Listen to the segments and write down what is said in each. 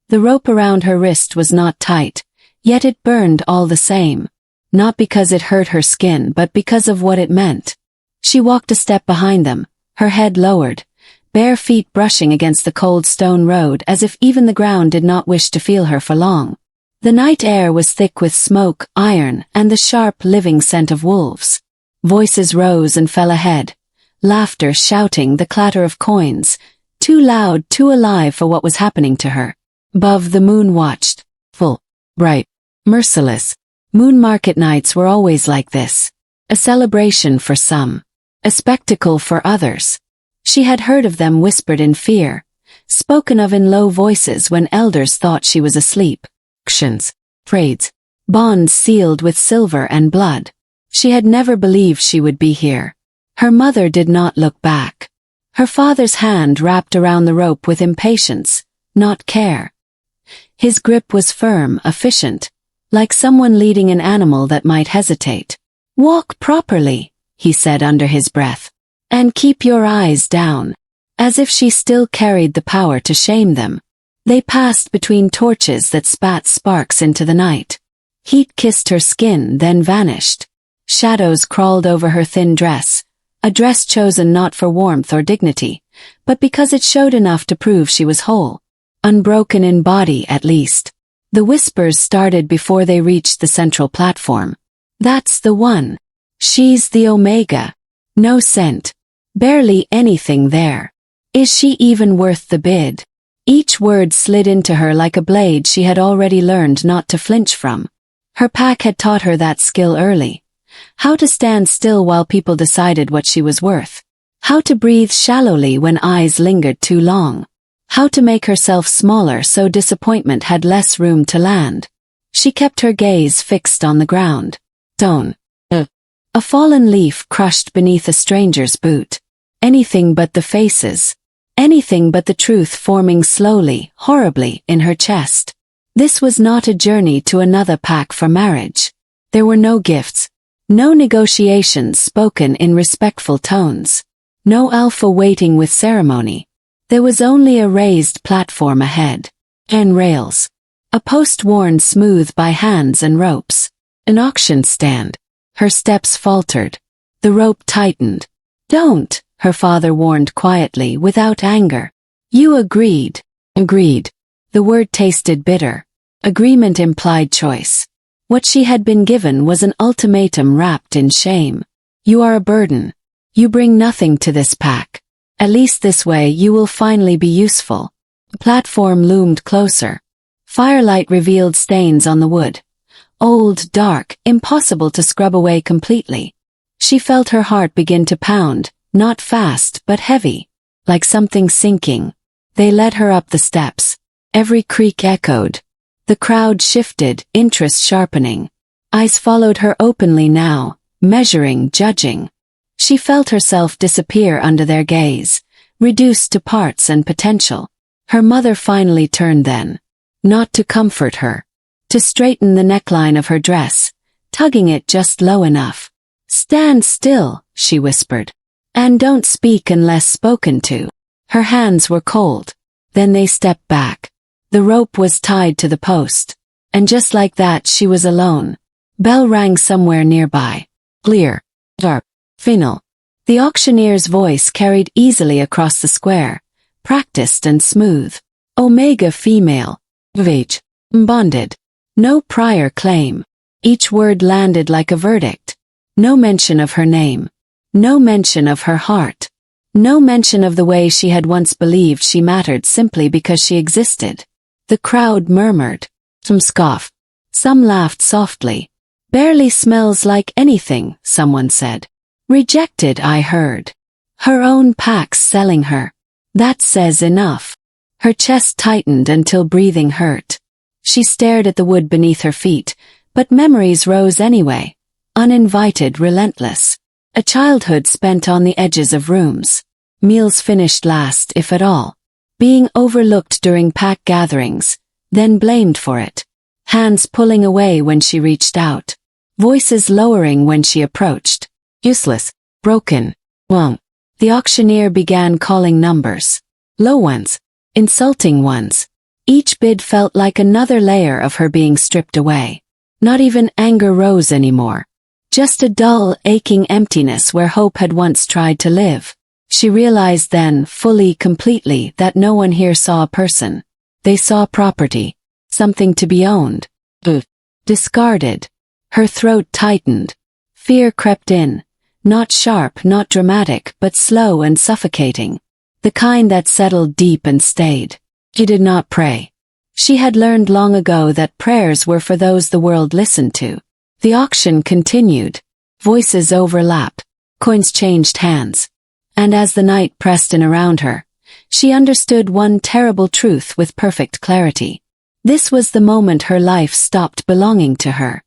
The rope around her wrist was not tight, yet it burned all the same. Not because it hurt her skin but because of what it meant. She walked a step behind them, her head lowered, bare feet brushing against the cold stone road as if even the ground did not wish to feel her for long. The night air was thick with smoke, iron, and the sharp, living scent of wolves. Voices rose and fell ahead. Laughter, shouting, the clatter of coins. Too loud, too alive for what was happening to her. Above, the moon watched. Full, bright, merciless. Moon market nights were always like this. A celebration for some. A spectacle for others. She had heard of them whispered in fear, spoken of in low voices when elders thought she was asleep. Auctions, trades, bonds sealed with silver and blood. She had never believed she would be here. Her mother did not look back. Her father's hand wrapped around the rope with impatience, not care. His grip was firm, efficient, like someone leading an animal that might hesitate. "Walk properly," he said under his breath. "And keep your eyes down." As if she still carried the power to shame them. They passed between torches that spat sparks into the night. Heat kissed her skin, then vanished. Shadows crawled over her thin dress, a dress chosen not for warmth or dignity, but because it showed enough to prove she was whole. Unbroken in body, at least. The whispers started before they reached the central platform. "That's the one. She's the Omega. No scent. Barely anything there. Is she even worth the bid?" Each word slid into her like a blade she had already learned not to flinch from. Her pack had taught her that skill early. How to stand still while people decided what she was worth. How to breathe shallowly when eyes lingered too long. How to make herself smaller so disappointment had less room to land. She kept her gaze fixed on the ground. Stone. A fallen leaf crushed beneath a stranger's boot. Anything but the faces. Anything but the truth forming slowly, horribly, in her chest. This was not a journey to another pack for marriage. There were no gifts. No negotiations spoken in respectful tones. No alpha waiting with ceremony. There was only a raised platform ahead. And rails. A post worn smooth by hands and ropes. An auction stand. Her steps faltered. The rope tightened. "Don't," her father warned quietly, without anger. "You agreed." Agreed. The word tasted bitter. Agreement implied choice. What she had been given was an ultimatum wrapped in shame. "You are a burden. You bring nothing to this pack. At least this way you will finally be useful." The platform loomed closer. Firelight revealed stains on the wood. Old, dark, impossible to scrub away completely. She felt her heart begin to pound, not fast but heavy, like something sinking. They led her up the steps. Every creak echoed. The crowd shifted, interest sharpening. Eyes followed her openly now, measuring, judging. She felt herself disappear under their gaze, reduced to parts and potential. Her mother finally turned then. Not to comfort her. To straighten the neckline of her dress, tugging it just low enough. "Stand still," she whispered. "And don't speak unless spoken to." Her hands were cold. Then they stepped back. The rope was tied to the post. And just like that she was alone. Bell rang somewhere nearby. Clear. Sharp. Final. The auctioneer's voice carried easily across the square, practiced and smooth. "Omega female. Of age. Bonded. No prior claim." Each word landed like a verdict. No mention of her name. No mention of her heart. No mention of the way she had once believed she mattered simply because she existed. The crowd murmured. Some scoffed. Some laughed softly. "Barely smells like anything," someone said. "Rejected," I heard. Her own pack's selling her. That says enough. Her chest tightened until breathing hurt. She stared at the wood beneath her feet, but memories rose anyway. Uninvited, relentless. A childhood spent on the edges of rooms. Meals finished last, if at all. Being overlooked during pack gatherings, then blamed for it. Hands pulling away when she reached out. Voices lowering when she approached. Useless. Broken. Wrong. The auctioneer began calling numbers. Low ones. Insulting ones. Each bid felt like another layer of her being stripped away. Not even anger rose anymore. Just a dull, aching emptiness where hope had once tried to live. She realized then, fully, completely, that no one here saw a person. They saw property. Something to be owned. Discarded. Her throat tightened. Fear crept in. Not sharp, not dramatic, but slow and suffocating. The kind that settled deep and stayed. She did not pray. She had learned long ago that prayers were for those the world listened to. The auction continued. Voices overlapped. Coins changed hands. And as the night pressed in around her, she understood one terrible truth with perfect clarity. This was the moment her life stopped belonging to her.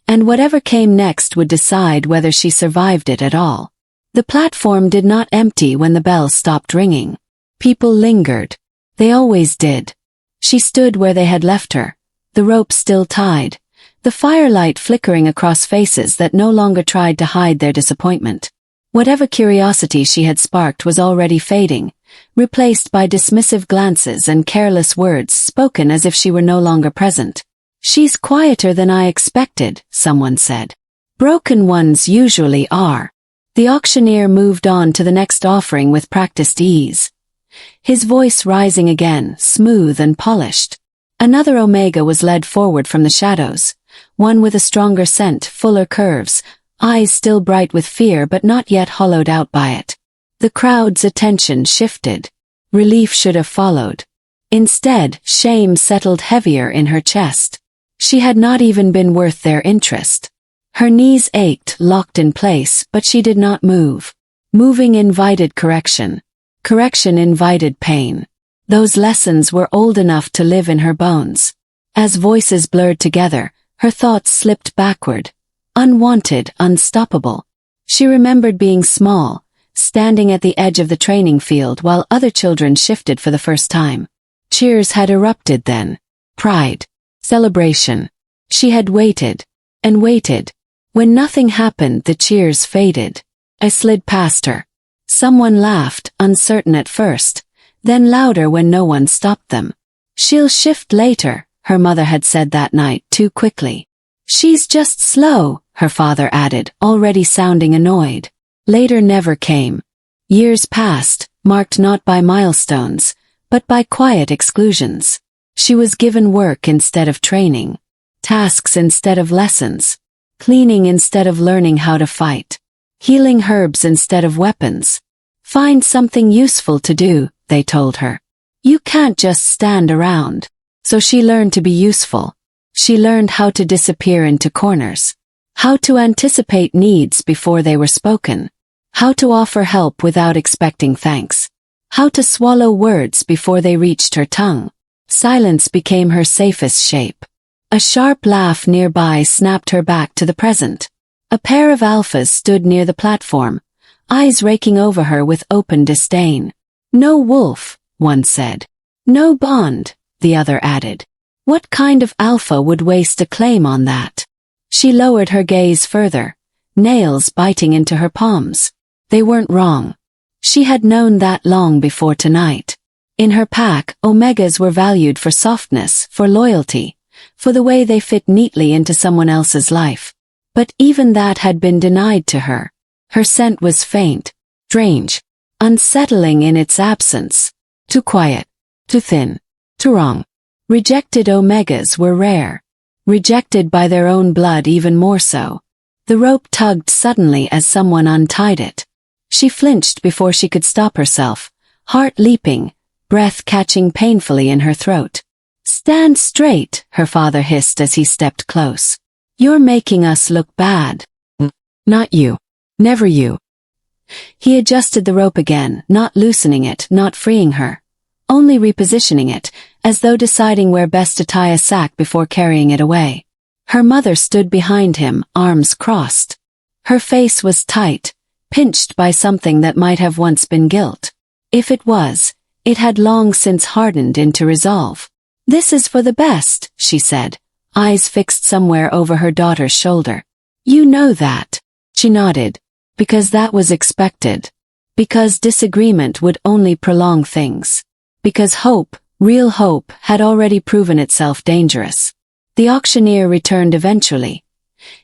And whatever came next would decide whether she survived it at all. The platform did not empty when the bell stopped ringing. People lingered. They always did. She stood where they had left her, the rope still tied, the firelight flickering across faces that no longer tried to hide their disappointment. Whatever curiosity she had sparked was already fading, replaced by dismissive glances and careless words spoken as if she were no longer present. "She's quieter than I expected," someone said. "Broken ones usually are." The auctioneer moved on to the next offering with practiced ease. His voice rising again, smooth and polished. Another omega was led forward from the shadows, one with a stronger scent, fuller curves, eyes still bright with fear but not yet hollowed out by it. The crowd's attention shifted. Relief should have followed. Instead, shame settled heavier in her chest. She had not even been worth their interest. Her knees ached, locked in place, but she did not move. Moving invited correction. Correction invited pain. Those lessons were old enough to live in her bones. As voices blurred together, her thoughts slipped backward. Unwanted, unstoppable. She remembered being small, standing at the edge of the training field while other children shifted for the first time. Cheers had erupted then. Pride. Celebration. She had waited. And waited. When nothing happened, the cheers faded. I slid past her. Someone laughed, uncertain at first, then louder when no one stopped them. "She'll shift later," her mother had said that night too quickly. "She's just slow," her father added, already sounding annoyed. Later never came. Years passed, marked not by milestones, but by quiet exclusions. She was given work instead of training, tasks instead of lessons, cleaning instead of learning how to fight, healing herbs instead of weapons. "Find something useful to do," they told her. "You can't just stand around." So she learned to be useful. She learned how to disappear into corners, how to anticipate needs before they were spoken, how to offer help without expecting thanks, how to swallow words before they reached her tongue. Silence became her safest shape. A sharp laugh nearby snapped her back to the present. A pair of alphas stood near the platform, eyes raking over her with open disdain. "No wolf," one said. "No bond," the other added. What kind of alpha would waste a claim on that? She lowered her gaze further, nails biting into her palms. They weren't wrong. She had known that long before tonight. In her pack, omegas were valued for softness, for loyalty, for the way they fit neatly into someone else's life. But even that had been denied to her. Her scent was faint, strange, unsettling in its absence. Too quiet, too thin, too wrong. Rejected omegas were rare. Rejected by their own blood even more so. The rope tugged suddenly as someone untied it. She flinched before she could stop herself, heart leaping, breath catching painfully in her throat. "Stand straight," her father hissed as he stepped close. "You're making us look bad." "Not you. Never you." He adjusted the rope again, not loosening it, not freeing her, only repositioning it, as though deciding where best to tie a sack before carrying it away. Her mother stood behind him, arms crossed. Her face was tight, pinched by something that might have once been guilt. If it was, it had long since hardened into resolve. "This is for the best," she said, eyes fixed somewhere over her daughter's shoulder. "You know that." She nodded. Because that was expected. Because disagreement would only prolong things. Because hope, Real hope had already proven itself dangerous. The auctioneer returned eventually,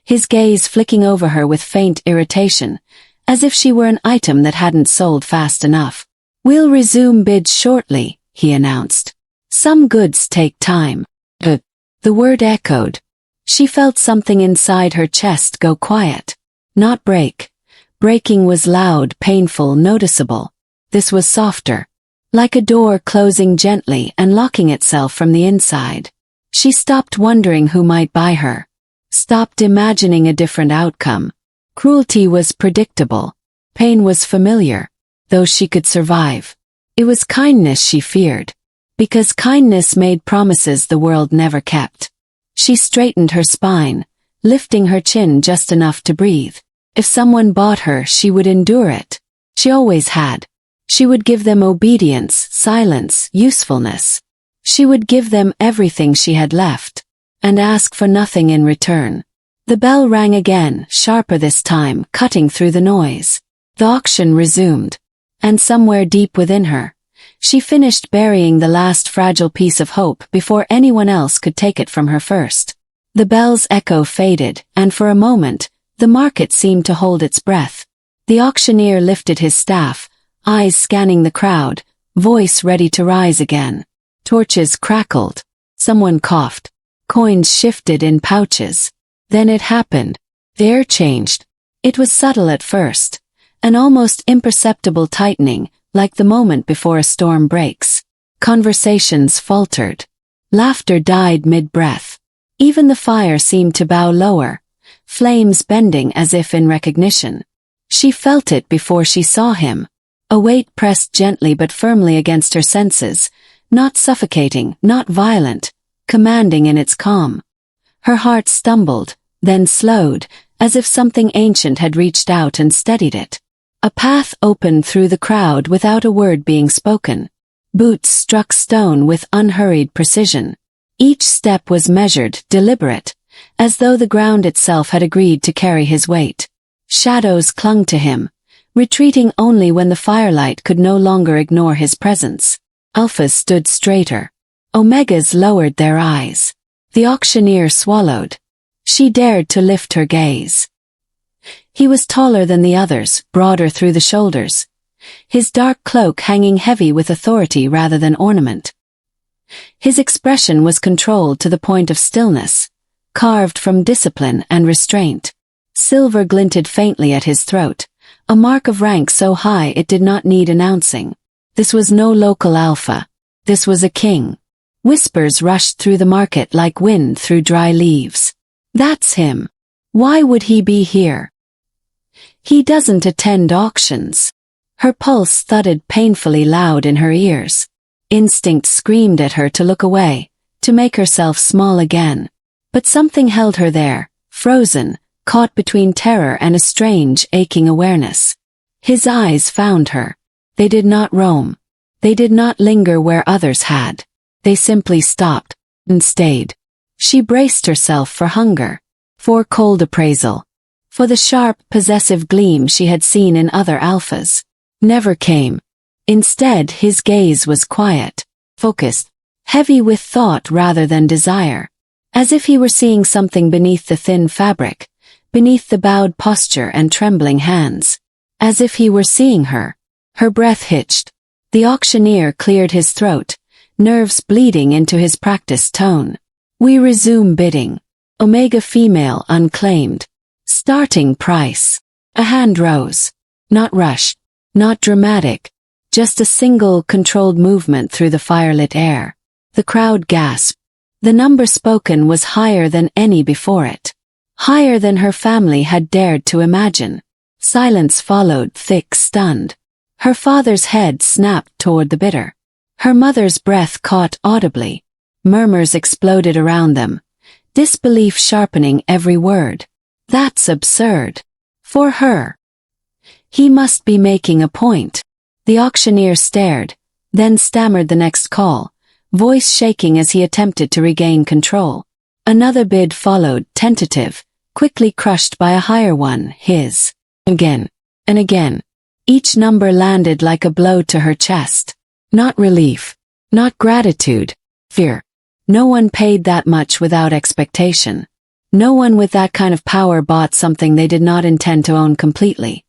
his gaze flicking over her with faint irritation, as if she were an item that hadn't sold fast enough. "We'll resume bids shortly," he announced. "Some goods take time." The word echoed. She felt something inside her chest go quiet. Not break. Breaking was loud, painful, noticeable. This was softer. Like a door closing gently and locking itself from the inside. She stopped wondering who might buy her. Stopped imagining a different outcome. Cruelty was predictable. Pain was familiar, though she could survive. It was kindness she feared. Because kindness made promises the world never kept. She straightened her spine, lifting her chin just enough to breathe. If someone bought her, she would endure it. She always had. She would give them obedience, silence, usefulness. She would give them everything she had left, and ask for nothing in return. The bell rang again, sharper this time, cutting through the noise. The auction resumed, and somewhere deep within her, she finished burying the last fragile piece of hope before anyone else could take it from her first. The bell's echo faded, and for a moment, the market seemed to hold its breath. The auctioneer lifted his staff, eyes scanning the crowd, voice ready to rise again. Torches crackled. Someone coughed. Coins shifted in pouches. Then it happened. The air changed. It was subtle at first, an almost imperceptible tightening, like the moment before a storm breaks. Conversations faltered. Laughter died mid-breath. Even the fire seemed to bow lower, flames bending as if in recognition. She felt it before she saw him. A weight pressed gently but firmly against her senses, not suffocating, not violent, commanding in its calm. Her heart stumbled, then slowed, as if something ancient had reached out and steadied it. A path opened through the crowd without a word being spoken. Boots struck stone with unhurried precision. Each step was measured, deliberate, as though the ground itself had agreed to carry his weight. Shadows clung to him, retreating only when the firelight could no longer ignore his presence. Alphas stood straighter. Omegas lowered their eyes. The auctioneer swallowed. She dared to lift her gaze. He was taller than the others, broader through the shoulders, his dark cloak hanging heavy with authority rather than ornament. His expression was controlled to the point of stillness, carved from discipline and restraint. Silver glinted faintly at his throat, a mark of rank so high it did not need announcing. This was no local alpha. This was a king. Whispers rushed through the market like wind through dry leaves. "That's him. Why would he be here? He doesn't attend auctions." Her pulse thudded painfully loud in her ears. Instinct screamed at her to look away, to make herself small again. But something held her there, frozen, caught between terror and a strange, aching awareness. His eyes found her. They did not roam. They did not linger where others had. They simply stopped, and stayed. She braced herself for hunger, for cold appraisal, for the sharp, possessive gleam she had seen in other alphas. Never came. Instead, his gaze was quiet, focused, heavy with thought rather than desire, as if he were seeing something beneath the thin fabric, beneath the bowed posture and trembling hands. As if he were seeing her. Her breath hitched. The auctioneer cleared his throat, nerves bleeding into his practiced tone. "We resume bidding. Omega female unclaimed. Starting price." A hand rose. Not rushed, not dramatic, just a single, controlled movement through the firelit air. The crowd gasped. The number spoken was higher than any before it. Higher than her family had dared to imagine. Silence followed, thick, stunned. Her father's head snapped toward the bidder. Her mother's breath caught audibly. Murmurs exploded around them, disbelief sharpening every word. That's absurd. For her. He must be making a point. The auctioneer stared, then stammered the next call, voice shaking as he attempted to regain control. Another bid followed, tentative, quickly crushed by a higher one, his. Again. And again. Each number landed like a blow to her chest. Not relief. Not gratitude, fear. No one paid that much without expectation. No one with that kind of power bought something they did not intend to own completely.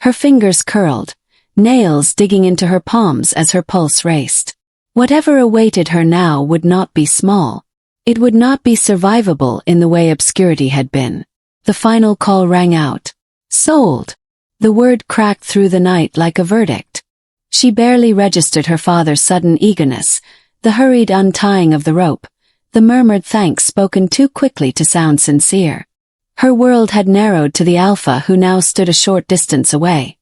Her fingers curled, nails digging into her palms as her pulse raced. Whatever awaited her now would not be small. It would not be survivable in the way obscurity had been. The final call rang out. Sold. The word cracked through the night like a verdict. She barely registered her father's sudden eagerness, the hurried untying of the rope, the murmured thanks spoken too quickly to sound sincere. Her world had narrowed to the alpha who now stood a short distance away.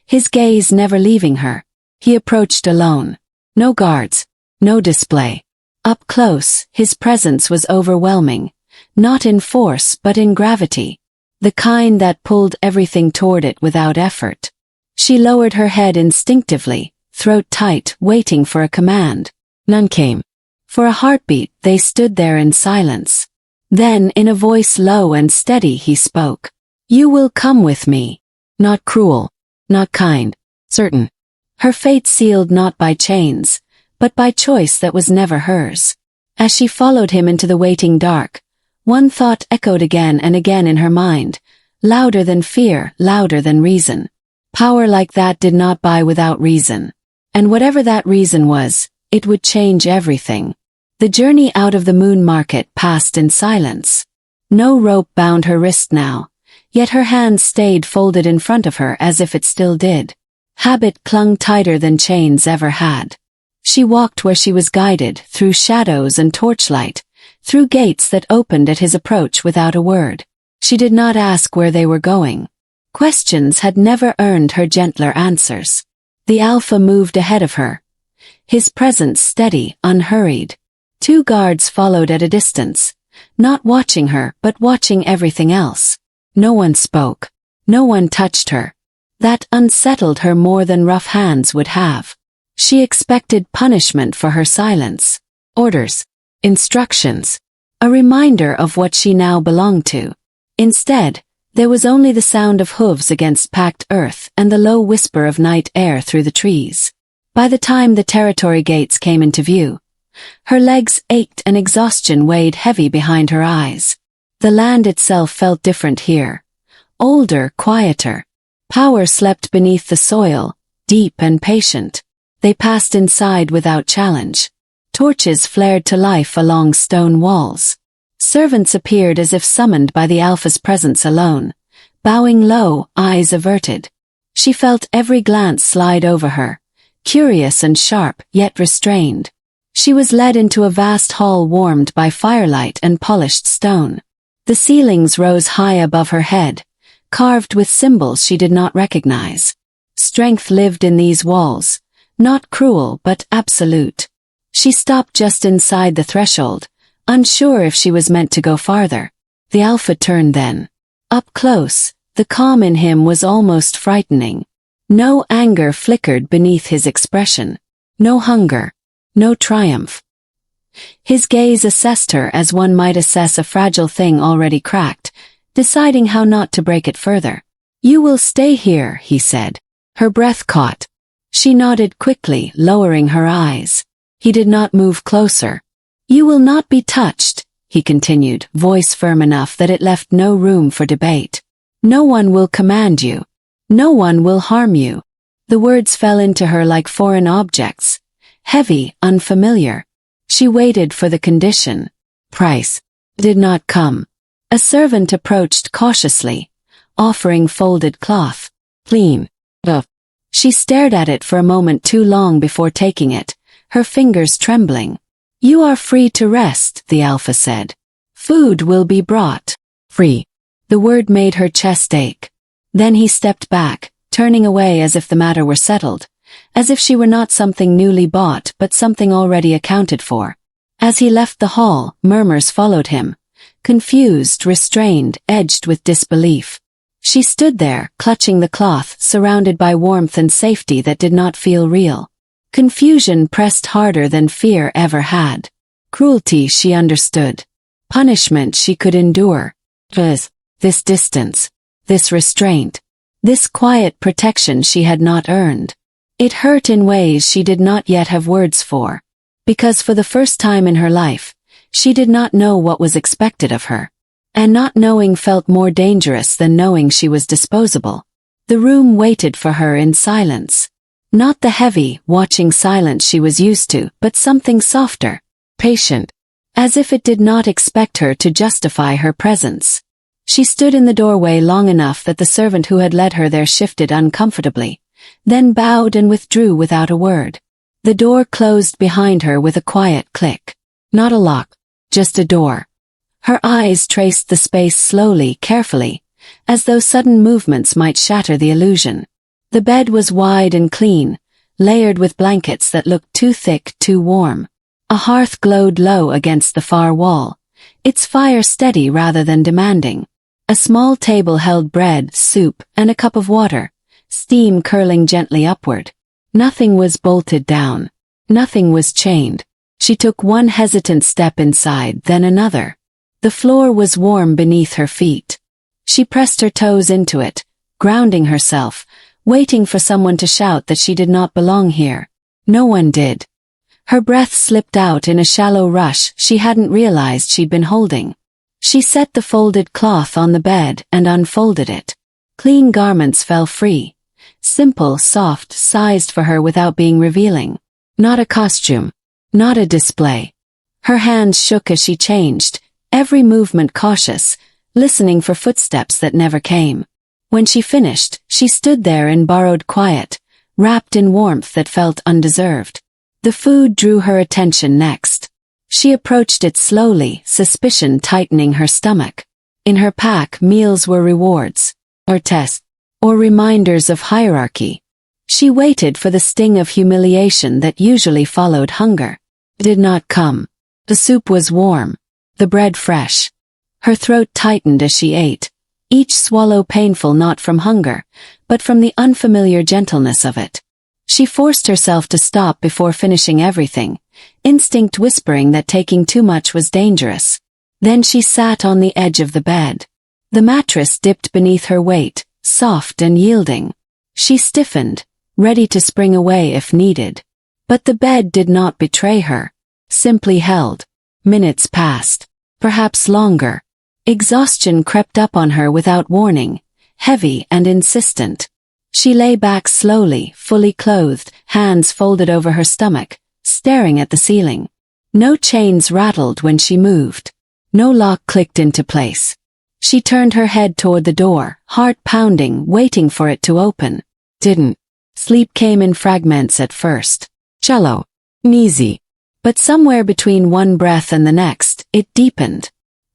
His gaze never leaving her. He approached alone. No guards. No display. Up close, his presence was overwhelming, not in force but in gravity, the kind that pulled everything toward it without effort. She lowered her head instinctively, throat tight, waiting for a command. None came. For a heartbeat, they stood there in silence. Then, in a voice low and steady, he spoke. You will come with me. Not cruel. Not kind. Certain. Her fate sealed not by chains, but by choice that was never hers. As she followed him into the waiting dark, one thought echoed again and again in her mind, louder than fear, louder than reason. Power like that did not buy without reason. And whatever that reason was, it would change everything. The journey out of the moon market passed in silence. No rope bound her wrist now, yet her hands stayed folded in front of her as if it still did. Habit clung tighter than chains ever had. She walked where she was guided, through shadows and torchlight, through gates that opened at his approach without a word. She did not ask where they were going. Questions had never earned her gentler answers. The alpha moved ahead of her, his presence steady, unhurried. 2 guards followed at a distance, not watching her but watching everything else. No one spoke. No one touched her. That unsettled her more than rough hands would have. She expected punishment for her silence. Orders. Instructions. A reminder of what she now belonged to. Instead, there was only the sound of hooves against packed earth and the low whisper of night air through the trees. By the time the territory gates came into view, her legs ached and exhaustion weighed heavy behind her eyes. The land itself felt different here. Older, quieter. Power slept beneath the soil, deep and patient. They passed inside without challenge. Torches flared to life along stone walls. Servants appeared as if summoned by the alpha's presence alone, bowing low, eyes averted. She felt every glance slide over her, curious and sharp, yet restrained. She was led into a vast hall warmed by firelight and polished stone. The ceilings rose high above her head, carved with symbols she did not recognize. Strength lived in these walls, not cruel but absolute. She stopped just inside the threshold, unsure if she was meant to go farther. The alpha turned then. Up close, the calm in him was almost frightening. No anger flickered beneath his expression. No hunger. No triumph. His gaze assessed her as one might assess a fragile thing already cracked, deciding how not to break it further. You will stay here, he said. Her breath caught. She nodded quickly, lowering her eyes. He did not move closer. You will not be touched, he continued, voice firm enough that it left no room for debate. No one will command you. No one will harm you. The words fell into her like foreign objects, heavy, unfamiliar. She waited for the condition. Price did not come. A servant approached cautiously, offering folded cloth. Clean. She stared at it for a moment too long before taking it, her fingers trembling. You are free to rest, the alpha said. Food will be brought. Free. The word made her chest ache. Then he stepped back, turning away as if the matter were settled, as if she were not something newly bought but something already accounted for. As he left the hall, murmurs followed him, confused, restrained, edged with disbelief. She stood there, clutching the cloth, surrounded by warmth and safety that did not feel real. Confusion pressed harder than fear ever had. Cruelty she understood. Punishment she could endure. This distance. This restraint. This quiet protection she had not earned. It hurt in ways she did not yet have words for. Because for the first time in her life, she did not know what was expected of her. And not knowing felt more dangerous than knowing she was disposable. The room waited for her in silence. Not the heavy, watching silence she was used to, but something softer, patient, as if it did not expect her to justify her presence. She stood in the doorway long enough that the servant who had led her there shifted uncomfortably, then bowed and withdrew without a word. The door closed behind her with a quiet click. Not a lock, just a door. Her eyes traced the space slowly, carefully, as though sudden movements might shatter the illusion. The bed was wide and clean, layered with blankets that looked too thick, too warm. A hearth glowed low against the far wall, its fire steady rather than demanding. A small table held bread, soup, and a cup of water, steam curling gently upward. Nothing was bolted down. Nothing was chained. She took one hesitant step inside, then another. The floor was warm beneath her feet. She pressed her toes into it, grounding herself, waiting for someone to shout that she did not belong here. No one did. Her breath slipped out in a shallow rush she hadn't realized she'd been holding. She set the folded cloth on the bed and unfolded it. Clean garments fell free. Simple, soft, sized for her without being revealing. Not a costume. Not a display. Her hands shook as she changed, every movement cautious, listening for footsteps that never came. When she finished, she stood there in borrowed quiet, wrapped in warmth that felt undeserved. The food drew her attention next. She approached it slowly, suspicion tightening her stomach. In her pack, meals were rewards, or tests, or reminders of hierarchy. She waited for the sting of humiliation that usually followed hunger. It did not come. The soup was warm, the bread fresh. Her throat tightened as she ate, each swallow painful not from hunger, but from the unfamiliar gentleness of it. She forced herself to stop before finishing everything, instinct whispering that taking too much was dangerous. Then she sat on the edge of the bed. The mattress dipped beneath her weight, soft and yielding. She stiffened, ready to spring away if needed. But the bed did not betray her, simply held. Minutes passed, perhaps longer. Exhaustion crept up on her without warning, heavy and insistent. She lay back slowly, fully clothed, hands folded over her stomach, staring at the ceiling. No chains rattled when she moved. No lock clicked into place. She turned her head toward the door, heart pounding, waiting for it to open. Didn't. Sleep came in fragments at first. Shallow. Easy. But somewhere between one breath and the next, it deepened.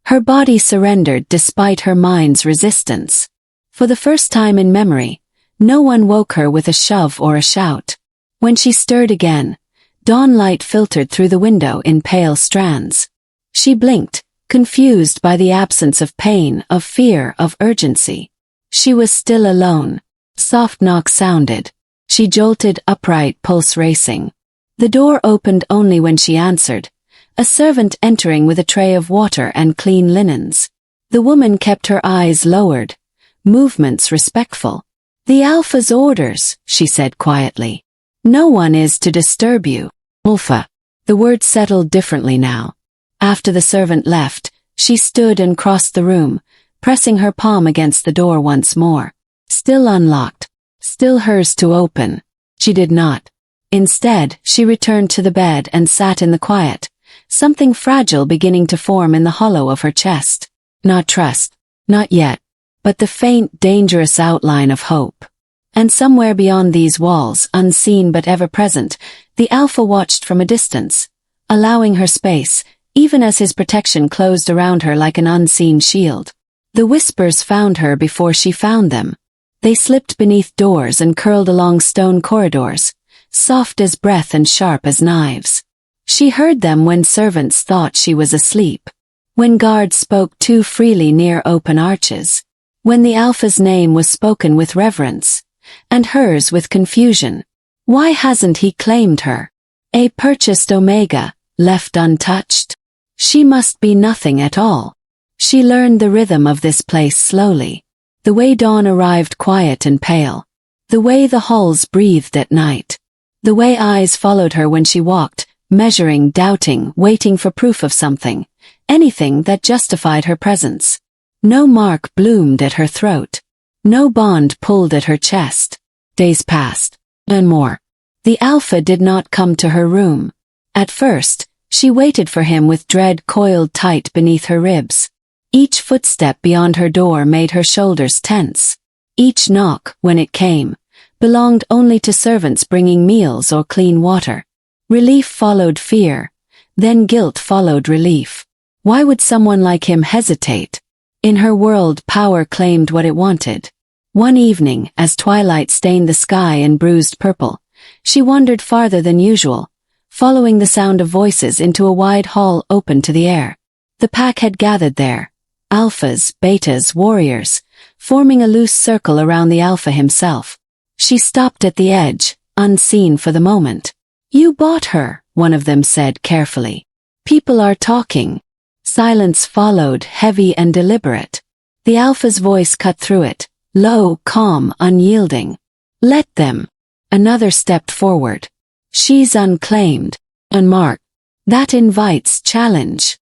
Her body surrendered despite her mind's resistance. For the first time in memory, no one woke her with a shove or a shout. When she stirred again, dawn light filtered through the window in pale strands. She blinked, confused by the absence of pain, of fear, of urgency. She was still alone. Soft knock sounded. She jolted upright, pulse racing. The door opened only when she answered, a servant entering with a tray of water and clean linens. The woman kept her eyes lowered, movements respectful. "The Alpha's orders," she said quietly. "No one is to disturb you." Alpha. The word settled differently now. After the servant left, she stood and crossed the room, pressing her palm against the door once more. Still unlocked. Still hers to open. She did not. Instead, she returned to the bed and sat in the quiet, something fragile beginning to form in the hollow of her chest. Not trust. Not yet. But the faint, dangerous outline of hope. And somewhere beyond these walls, unseen but ever present, the Alpha watched from a distance, allowing her space, even as his protection closed around her like an unseen shield. The whispers found her before she found them. They slipped beneath doors and curled along stone corridors, soft as breath and sharp as knives. She heard them when servants thought she was asleep, when guards spoke too freely near open arches, when the Alpha's name was spoken with reverence, and hers with confusion. Why hasn't he claimed her? A purchased Omega, left untouched? She must be nothing at all. She learned the rhythm of this place slowly. The way dawn arrived quiet and pale. The way the halls breathed at night. The way eyes followed her when she walked, measuring, doubting, waiting for proof of something, anything that justified her presence. No mark bloomed at her throat. No bond pulled at her chest. Days passed, and more. The alpha did not come to her room. At first, she waited for him with dread coiled tight beneath her ribs. Each footstep beyond her door made her shoulders tense. Each knock, when it came, belonged only to servants bringing meals or clean water. Relief followed fear, then guilt followed relief. Why would someone like him hesitate? In her world, power claimed what it wanted. One evening, as twilight stained the sky in bruised purple, she wandered farther than usual, following the sound of voices into a wide hall open to the air. The pack had gathered there, alphas, betas, warriors, forming a loose circle around the alpha himself. She stopped at the edge, unseen for the moment. "You bought her," one of them said carefully. "People are talking." Silence followed, heavy and deliberate. The alpha's voice cut through it, low, calm, unyielding. "Let them." Another stepped forward. "She's unclaimed, unmarked. That invites challenge."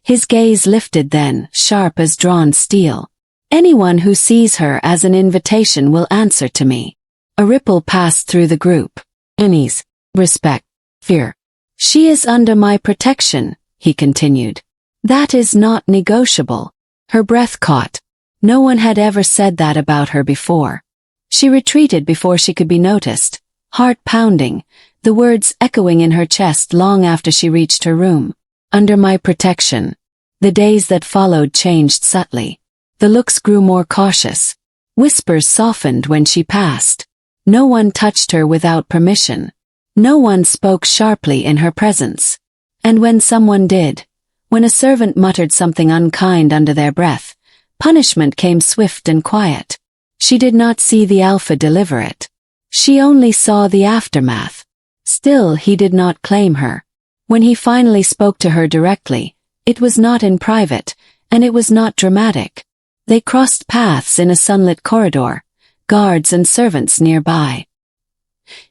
His gaze lifted then, sharp as drawn steel. "Anyone who sees her as an invitation will answer to me." A ripple passed through the group. Unease, respect, fear. "She is under my protection," he continued. "That is not negotiable." Her breath caught. No one had ever said that about her before. She retreated before she could be noticed, heart pounding, the words echoing in her chest long after she reached her room. Under my protection. The days that followed changed subtly. The looks grew more cautious. Whispers softened when she passed. No one touched her without permission. No one spoke sharply in her presence. And when someone did, when a servant muttered something unkind under their breath, punishment came swift and quiet. She did not see the alpha deliver it. She only saw the aftermath. Still, he did not claim her. When he finally spoke to her directly, it was not in private, and it was not dramatic. They crossed paths in a sunlit corridor, guards and servants nearby.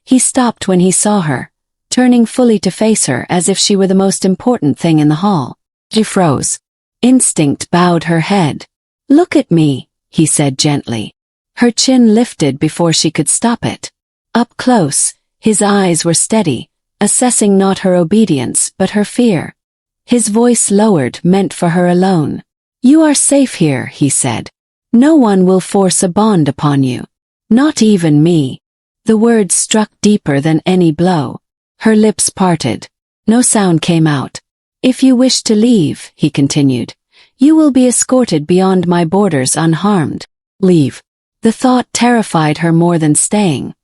He stopped when he saw her, turning fully to face her as if she were the most important thing in the hall. She froze. Instinct bowed her head. "Look at me," he said gently. Her chin lifted before she could stop it. Up close, his eyes were steady, assessing not her obedience but her fear. His voice lowered, meant for her alone. "You are safe here," he said. "No one will force a bond upon you. Not even me." The words struck deeper than any blow. Her lips parted. No sound came out. "If you wish to leave," he continued, "you will be escorted beyond my borders unharmed. Leave." The thought terrified her more than staying.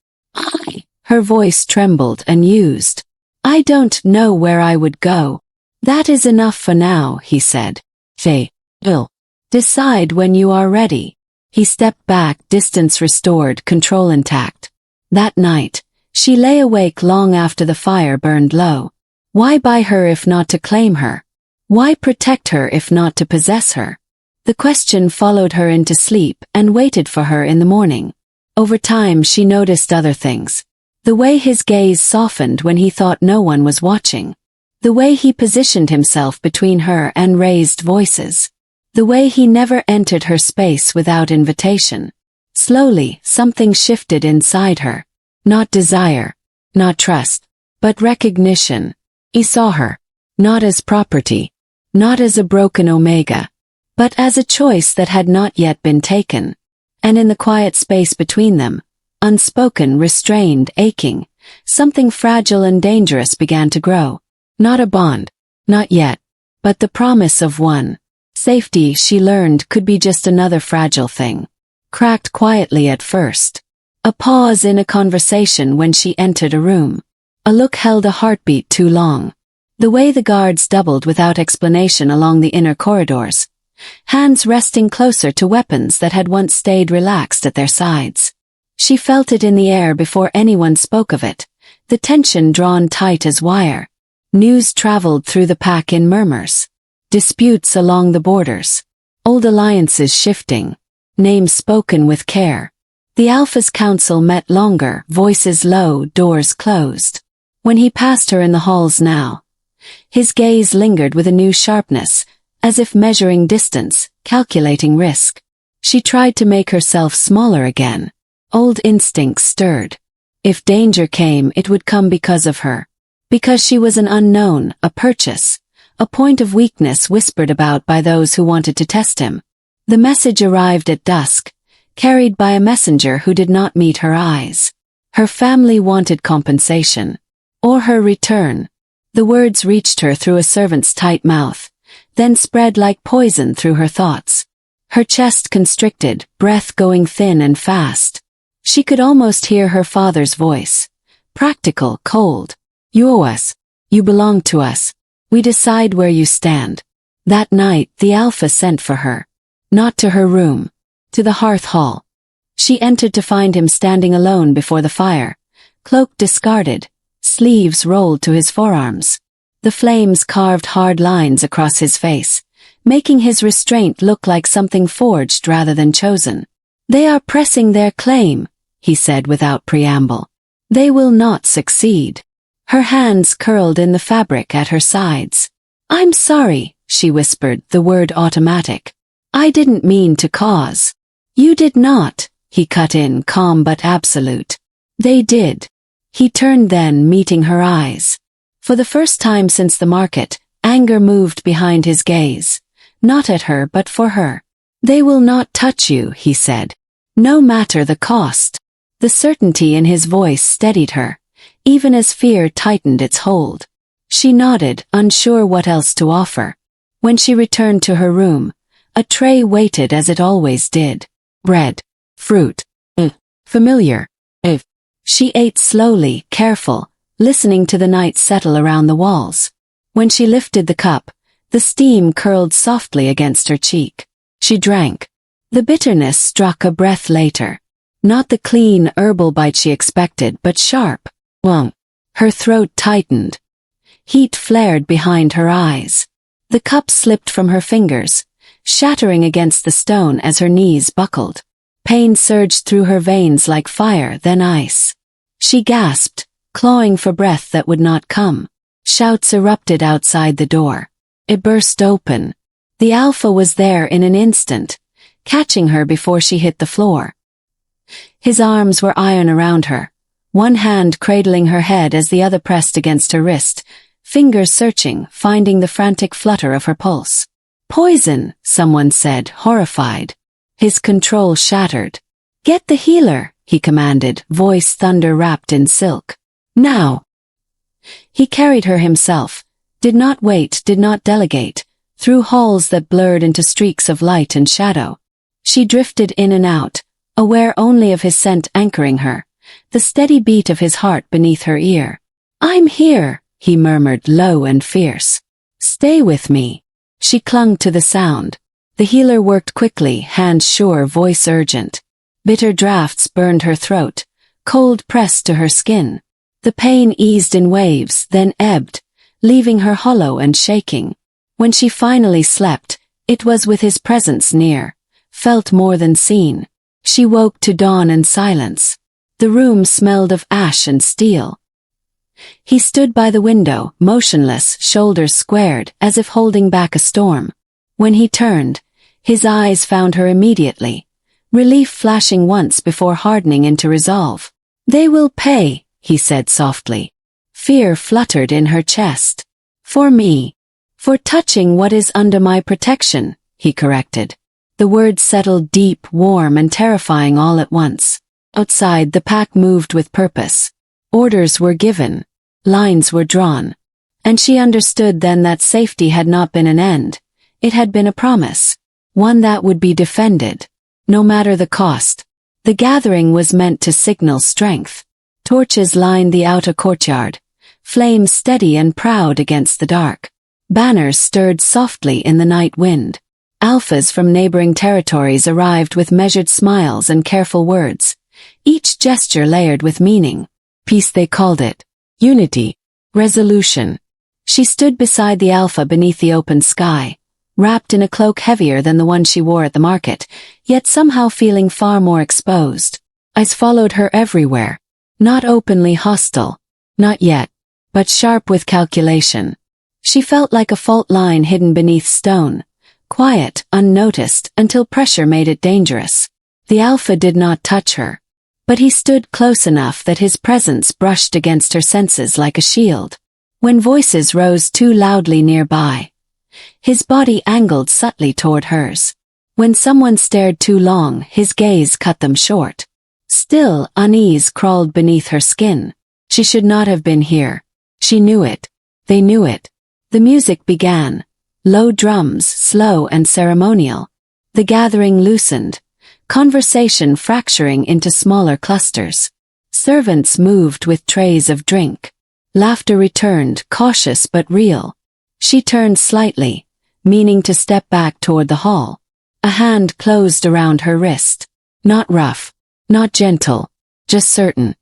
Her voice trembled and used. "I don't know where I would go." "That is enough for now," he said. "They will decide when you are ready." He stepped back, distance restored, control intact. That night, she lay awake long after the fire burned low. Why buy her if not to claim her? Why protect her if not to possess her? The question followed her into sleep and waited for her in the morning. Over time she noticed other things. The way his gaze softened when he thought no one was watching. The way he positioned himself between her and raised voices. The way he never entered her space without invitation. Slowly, something shifted inside her. Not desire, not trust, but recognition. He saw her, not as property, not as a broken omega, but as a choice that had not yet been taken. And in the quiet space between them, unspoken, restrained, aching, something fragile and dangerous began to grow. Not a bond, not yet, but the promise of one. Safety, she learned, could be just another fragile thing. Cracked quietly at first. A pause in a conversation when she entered a room. A look held a heartbeat too long. The way the guards doubled without explanation along the inner corridors. Hands resting closer to weapons that had once stayed relaxed at their sides. She felt it in the air before anyone spoke of it, the tension drawn tight as wire. News traveled through the pack in murmurs. Disputes along the borders. Old alliances shifting. Names spoken with care. The Alpha's council met longer, voices low, doors closed. When he passed her in the halls now, his gaze lingered with a new sharpness, as if measuring distance, calculating risk. She tried to make herself smaller again. Old instincts stirred. If danger came, it would come because of her. Because she was an unknown, a purchase, a point of weakness whispered about by those who wanted to test him. The message arrived at dusk, carried by a messenger who did not meet her eyes. Her family wanted compensation. Or her return. The words reached her through a servant's tight mouth, then spread like poison through her thoughts. Her chest constricted, breath going thin and fast. She could almost hear her father's voice. Practical, cold. You owe us. You belong to us. We decide where you stand. That night, the Alpha sent for her. Not to her room. To the hearth hall. She entered to find him standing alone before the fire. Cloak discarded. Sleeves rolled to his forearms. The flames carved hard lines across his face, making his restraint look like something forged rather than chosen. They are pressing their claim, he said without preamble. They will not succeed. Her hands curled in the fabric at her sides. I'm sorry, she whispered, the word automatic. I didn't mean to cause. You did not, he cut in, calm but absolute. They did. He turned then, meeting her eyes. For the first time since the market, anger moved behind his gaze. Not at her but for her. They will not touch you, he said. No matter the cost. The certainty in his voice steadied her, even as fear tightened its hold. She nodded, unsure what else to offer. When she returned to her room, a tray waited as it always did. Bread. Fruit. Familiar. She ate slowly, careful, listening to the night settle around the walls. When she lifted the cup, the steam curled softly against her cheek. She drank. The bitterness struck a breath later. Not the clean herbal bite she expected, but sharp. Wong. Her throat tightened. Heat flared behind her eyes. The cup slipped from her fingers, shattering against the stone as her knees buckled. Pain surged through her veins like fire, then ice. She gasped, clawing for breath that would not come. Shouts erupted outside the door. It burst open. The Alpha was there in an instant, catching her before she hit the floor. His arms were iron around her, one hand cradling her head as the other pressed against her wrist, fingers searching, finding the frantic flutter of her pulse. Poison, someone said, horrified. His control shattered. Get the healer, he commanded, voice thunder wrapped in silk. Now. He carried her himself, did not wait, did not delegate, through halls that blurred into streaks of light and shadow. She drifted in and out, aware only of his scent anchoring her, the steady beat of his heart beneath her ear. I'm here, he murmured, low and fierce. Stay with me. She clung to the sound. The healer worked quickly, hands sure, voice urgent. Bitter drafts burned her throat, cold pressed to her skin. The pain eased in waves, then ebbed, leaving her hollow and shaking. When she finally slept, it was with his presence near, felt more than seen. She woke to dawn and silence. The room smelled of ash and steel. He stood by the window, motionless, shoulders squared, as if holding back a storm. When he turned, his eyes found her immediately, relief flashing once before hardening into resolve. They will pay, he said softly. Fear fluttered in her chest. For me. For touching what is under my protection, he corrected. The words settled deep, warm, and terrifying all at once. Outside, the pack moved with purpose. Orders were given. Lines were drawn. And she understood then that safety had not been an end. It had been a promise. One that would be defended. No matter the cost. The gathering was meant to signal strength. Torches lined the outer courtyard, flames steady and proud against the dark. Banners stirred softly in the night wind. Alphas from neighboring territories arrived with measured smiles and careful words, each gesture layered with meaning. Peace they called it. Unity. Resolution. She stood beside the Alpha beneath the open sky, wrapped in a cloak heavier than the one she wore at the market, yet somehow feeling far more exposed. Eyes followed her everywhere. Not openly hostile. Not yet. but sharp with calculation. She felt like a fault line hidden beneath stone, quiet, unnoticed, until pressure made it dangerous. The Alpha did not touch her, but he stood close enough that his presence brushed against her senses like a shield. When voices rose too loudly nearby, his body angled subtly toward hers. When someone stared too long, his gaze cut them short. Still, unease crawled beneath her skin. She should not have been here. She knew it. They knew it. The music began. Low drums, slow and ceremonial. The gathering loosened. Conversation fracturing into smaller clusters. Servants moved with trays of drink. Laughter returned, cautious but real. She turned slightly, meaning to step back toward the hall. A hand closed around her wrist. Not rough, not gentle, just certain.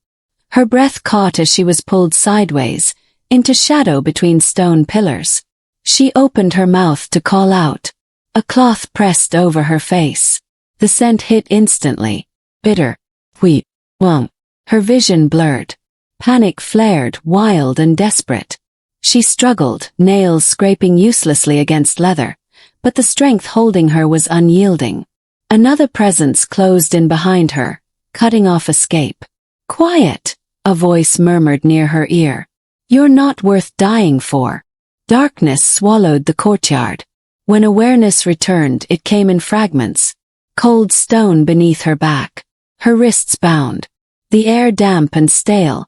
Her breath caught as she was pulled sideways, into shadow between stone pillars. She opened her mouth to call out. A cloth pressed over her face. The scent hit instantly. Bitter. Wheat. Wong. Her vision blurred. Panic flared, wild and desperate. She struggled, nails scraping uselessly against leather, but the strength holding her was unyielding. Another presence closed in behind her, cutting off escape. Quiet, a voice murmured near her ear. You're not worth dying for. Darkness swallowed the courtyard. When awareness returned, it came in fragments. Cold stone beneath her back. Her wrists bound. The air damp and stale,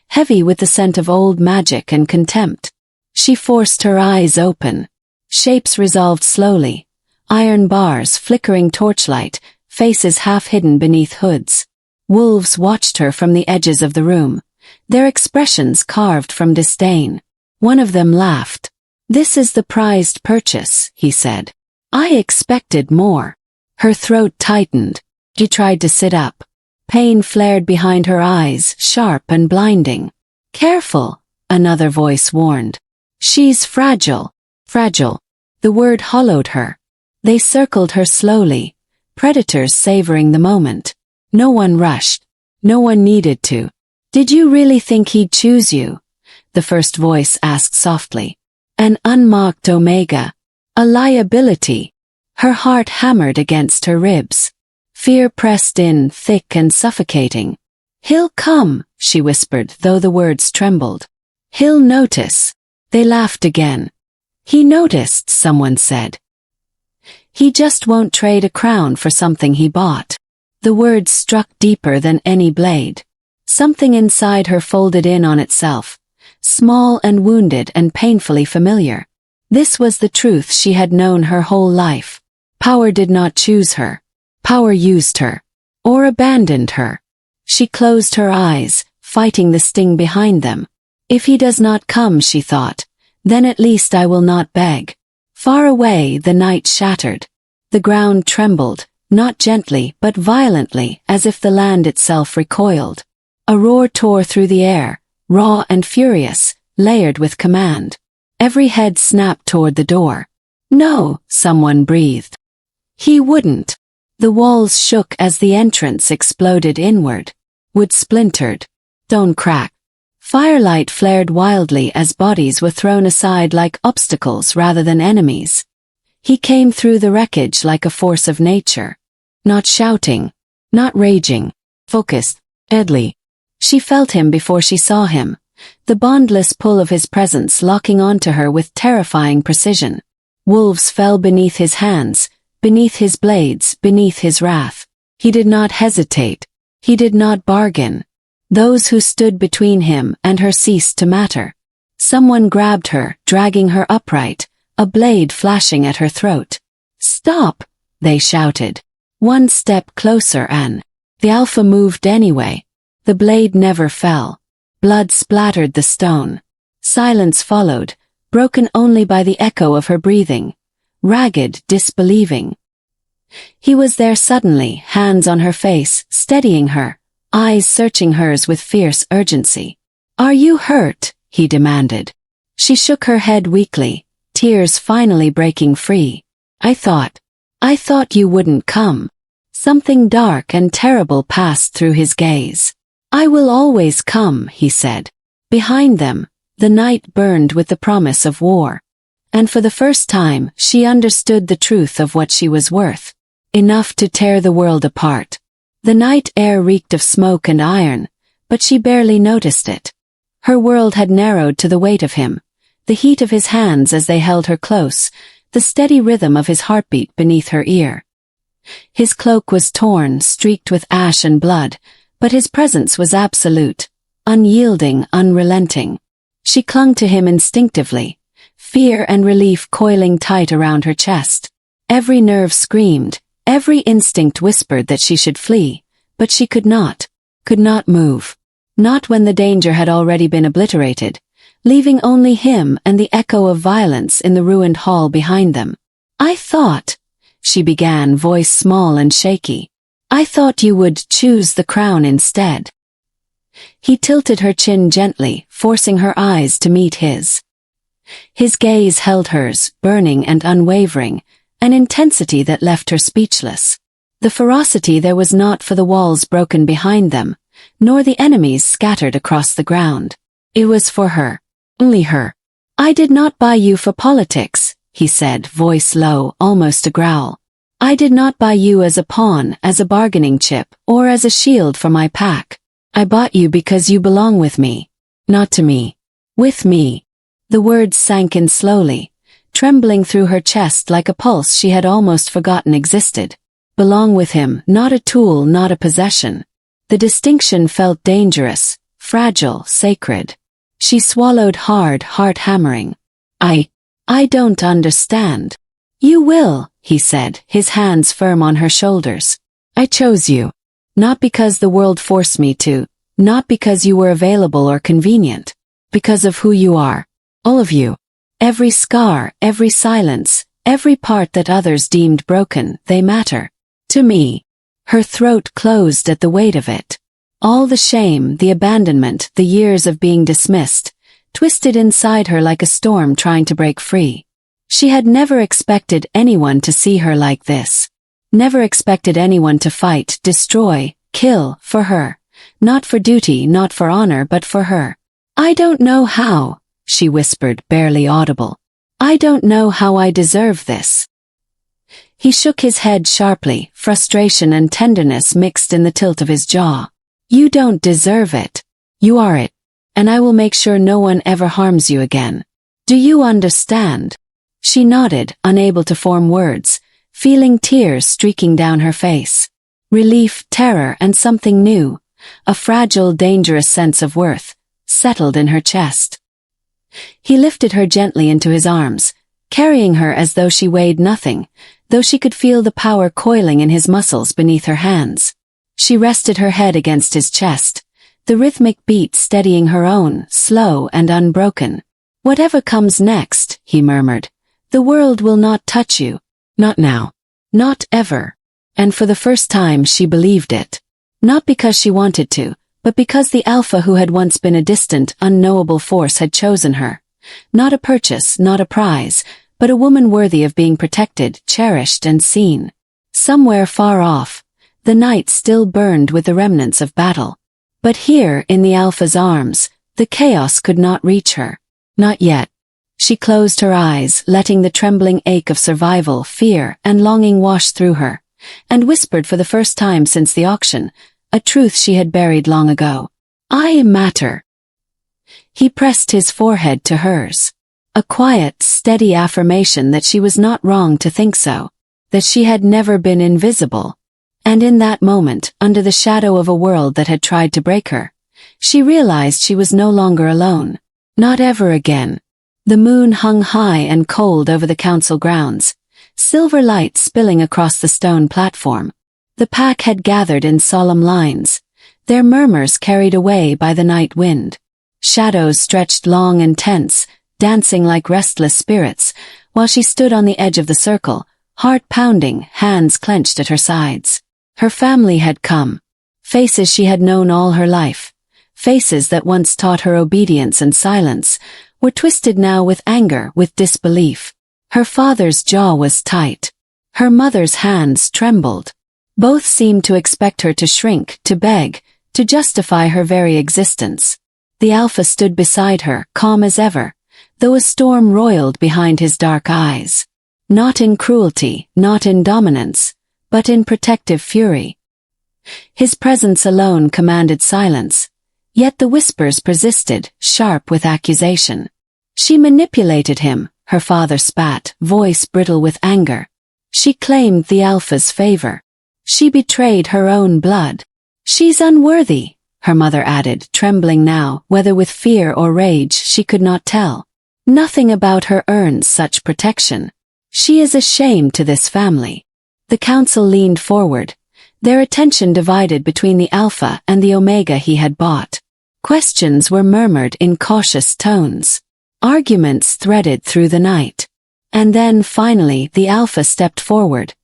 heavy with the scent of old magic and contempt. She forced her eyes open. Shapes resolved slowly. Iron bars, flickering torchlight, faces half hidden beneath hoods. Wolves watched her from the edges of the room, their expressions carved from disdain. One of them laughed. This is the prized purchase, he said. I expected more. Her throat tightened. She tried to sit up. Pain flared behind her eyes, sharp and blinding. Careful, another voice warned. She's fragile. Fragile. The word hollowed her. They circled her slowly, predators savoring the moment. No one rushed. No one needed to. Did you really think he'd choose you? The first voice asked softly. An unmarked omega. A liability. Her heart hammered against her ribs. Fear pressed in, thick and suffocating. He'll come, she whispered, though the words trembled. He'll notice. They laughed again. He noticed, someone said. He just won't trade a crown for something he bought. The words struck deeper than any blade. Something inside her folded in on itself, small and wounded and painfully familiar. This was the truth she had known her whole life. Power did not choose her. Power used her. Or abandoned her. She closed her eyes, fighting the sting behind them. If he does not come, she thought, then at least I will not beg. Far away, the night shattered. The ground trembled, not gently but violently, as if the land itself recoiled. A roar tore through the air, raw and furious, layered with command. Every head snapped toward the door. No, someone breathed. He wouldn't. The walls shook as the entrance exploded inward. Wood splintered. Stone cracked. Firelight flared wildly as bodies were thrown aside like obstacles rather than enemies. He came through the wreckage like a force of nature. Not shouting. Not raging. Focused. Deadly. She felt him before she saw him. The bondless pull of his presence locking onto her with terrifying precision. Wolves fell beneath his hands, beneath his blades, beneath his wrath. He did not hesitate. He did not bargain. Those who stood between him and her ceased to matter. Someone grabbed her, dragging her upright, a blade flashing at her throat. Stop, they shouted. One step closer and the Alpha moved anyway. The blade never fell. Blood splattered the stone. Silence followed, broken only by the echo of her breathing. Ragged, disbelieving. He was there suddenly, hands on her face, steadying her, eyes searching hers with fierce urgency. Are you hurt? He demanded. She shook her head weakly, tears finally breaking free. I thought you wouldn't come. Something dark and terrible passed through his gaze. I will always come, he said. Behind them, The night burned with the promise of war. And for the first time, she understood the truth of what she was worth. Enough to tear the world apart. The night air reeked of smoke and iron, but she barely noticed it. Her world had narrowed to the weight of him, the heat of his hands as they held her close, the steady rhythm of his heartbeat beneath her ear. His cloak was torn, streaked with ash and blood, but his presence was absolute, unyielding, unrelenting. She clung to him instinctively, fear and relief coiling tight around her chest. Every nerve screamed, every instinct whispered that she should flee, but she could not move. Not when the danger had already been obliterated, leaving only him and the echo of violence in the ruined hall behind them. "I thought," she began, voice small and shaky, "I thought you would choose the crown instead." He tilted her chin gently, forcing her eyes to meet his. His gaze held hers, burning and unwavering, an intensity that left her speechless. The ferocity there was not for the walls broken behind them, nor the enemies scattered across the ground. It was for her. Only her. "I did not buy you for politics," he said, voice low, almost a growl. "I did not buy you as a pawn, as a bargaining chip, or as a shield for my pack. I bought you because you belong with me. Not to me. With me." The words sank in slowly, trembling through her chest like a pulse she had almost forgotten existed. Belong with him, not a tool, not a possession. The distinction felt dangerous, fragile, sacred. She swallowed hard, heart hammering. I don't understand." "You will," he said, his hands firm on her shoulders. "I chose you. Not because the world forced me to, not because you were available or convenient. Because of who you are. All of you. Every scar, every silence, every part that others deemed broken, they matter. To me." Her throat closed at the weight of it. All the shame, the abandonment, the years of being dismissed, twisted inside her like a storm trying to break free. She had never expected anyone to see her like this. Never expected anyone to fight, destroy, kill, for her. Not for duty, not for honor, but for her. "I don't know how," she whispered, barely audible. "I don't know how I deserve this." He shook his head sharply, frustration and tenderness mixed in the tilt of his jaw. "You don't deserve it. You are it. And I will make sure no one ever harms you again. Do you understand?" She nodded, unable to form words, feeling tears streaking down her face. Relief, terror, and something new, a fragile, dangerous sense of worth, settled in her chest. He lifted her gently into his arms, carrying her as though she weighed nothing, though she could feel the power coiling in his muscles beneath her hands. She rested her head against his chest, the rhythmic beat steadying her own, slow and unbroken. "Whatever comes next," he murmured, "the world will not touch you. Not now. Not ever." And for the first time she believed it. Not because she wanted to, but because the Alpha who had once been a distant, unknowable force had chosen her. Not a purchase, not a prize, but a woman worthy of being protected, cherished and seen. Somewhere far off, the night still burned with the remnants of battle. But here, in the Alpha's arms, the chaos could not reach her. Not yet. She closed her eyes, letting the trembling ache of survival, fear, and longing wash through her, and whispered for the first time since the auction, a truth she had buried long ago. "I matter." He pressed his forehead to hers. A quiet, steady affirmation that she was not wrong to think so, that she had never been invisible. And in that moment, under the shadow of a world that had tried to break her, she realized she was no longer alone. Not ever again. The moon hung high and cold over the council grounds, silver light spilling across the stone platform. The pack had gathered in solemn lines, their murmurs carried away by the night wind. Shadows stretched long and tense, dancing like restless spirits, while she stood on the edge of the circle, heart pounding, hands clenched at her sides. Her family had come. Faces she had known all her life. Faces that once taught her obedience and silence, were twisted now with anger, with disbelief. Her father's jaw was tight. Her mother's hands trembled. Both seemed to expect her to shrink, to beg, to justify her very existence. The Alpha stood beside her, calm as ever, though a storm roiled behind his dark eyes. Not in cruelty, not in dominance, but in protective fury. His presence alone commanded silence, yet the whispers persisted, sharp with accusation. She manipulated him, her father spat, voice brittle with anger. She claimed the Alpha's favor. She betrayed her own blood. She's unworthy, her mother added, trembling now, whether with fear or rage she could not tell. Nothing about her earns such protection. She is a shame to this family. The council leaned forward, their attention divided between the Alpha and the Omega he had bought. Questions were murmured in cautious tones. Arguments threaded through the night. And then, finally, the Alpha stepped forward,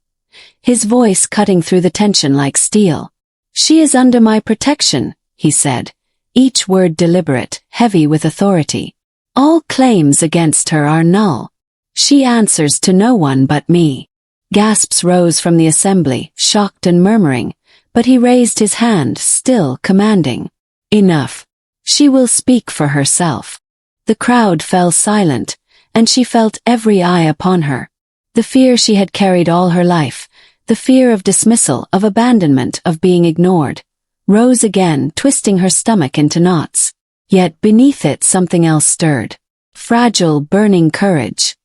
his voice cutting through the tension like steel. "She is under my protection," he said, each word deliberate, heavy with authority. "All claims against her are null. She answers to no one but me." Gasps rose from the assembly, shocked and murmuring, but he raised his hand, still commanding. "Enough. She will speak for herself." The crowd fell silent, and she felt every eye upon her. The fear she had carried all her life, the fear of dismissal, of abandonment, of being ignored, rose again, twisting her stomach into knots. Yet beneath it something else stirred. Fragile, burning courage.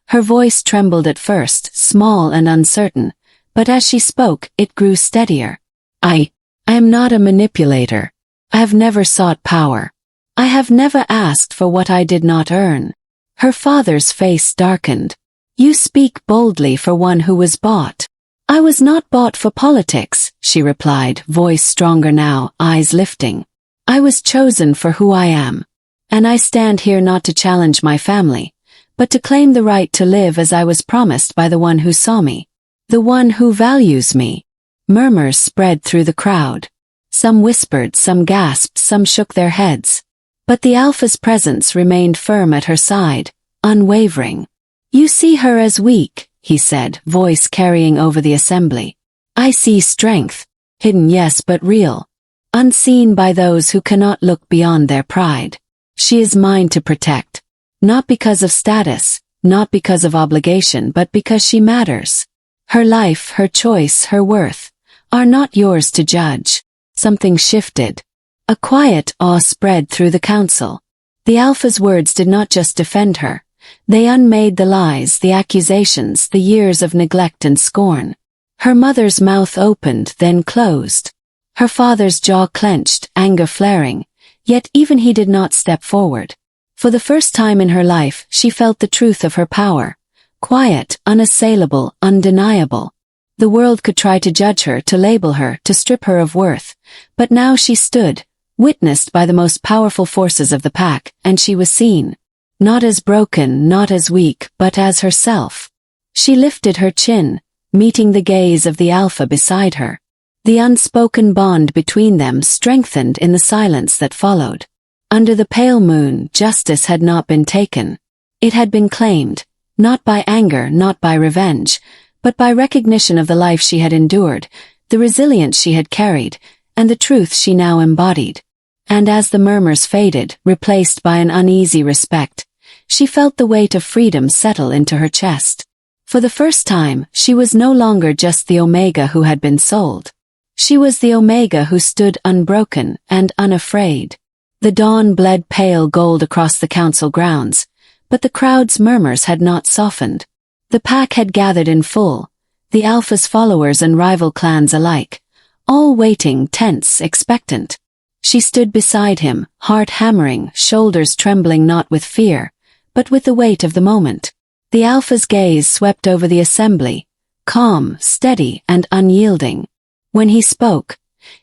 Her voice trembled at first, small and uncertain, but as she spoke, it grew steadier. I am not a manipulator. I have never sought power. I have never asked for what I did not earn." Her father's face darkened. "You speak boldly for one who was bought." "I was not bought for politics," she replied, voice stronger now, eyes lifting. "I was chosen for who I am. And I stand here not to challenge my family, but to claim the right to live as I was promised by the one who saw me. The one who values me." Murmurs spread through the crowd. Some whispered, some gasped, some shook their heads. But the Alpha's presence remained firm at her side, unwavering. "You see her as weak," he said, voice carrying over the assembly. "I see strength, hidden yes but real, unseen by those who cannot look beyond their pride. She is mine to protect, not because of status, not because of obligation, but because she matters. Her life, her choice, her worth, are not yours to judge." Something shifted. A quiet awe spread through the council. The Alpha's words did not just defend her. They unmade the lies, the accusations, the years of neglect and scorn. Her mother's mouth opened, then closed. Her father's jaw clenched, anger flaring, yet even he did not step forward. For the first time in her life, she felt the truth of her power. Quiet, unassailable, undeniable. The world could try to judge her, to label her, to strip her of worth. But now she stood, witnessed by the most powerful forces of the pack, and she was seen. Not as broken, not as weak, but as herself. She lifted her chin, meeting the gaze of the Alpha beside her. The unspoken bond between them strengthened in the silence that followed. Under the pale moon, justice had not been taken. It had been claimed, not by anger, not by revenge, but by recognition of the life she had endured, the resilience she had carried, and the truth she now embodied. And as the murmurs faded, replaced by an uneasy respect, she felt the weight of freedom settle into her chest. For the first time, she was no longer just the Omega who had been sold. She was the Omega who stood unbroken and unafraid. The dawn bled pale gold across the council grounds, but the crowd's murmurs had not softened. The pack had gathered in full, the Alpha's followers and rival clans alike, all waiting, tense, expectant. She stood beside him, heart hammering, shoulders trembling not with fear, but with the weight of the moment. The Alpha's gaze swept over the assembly, calm, steady, and unyielding. When he spoke,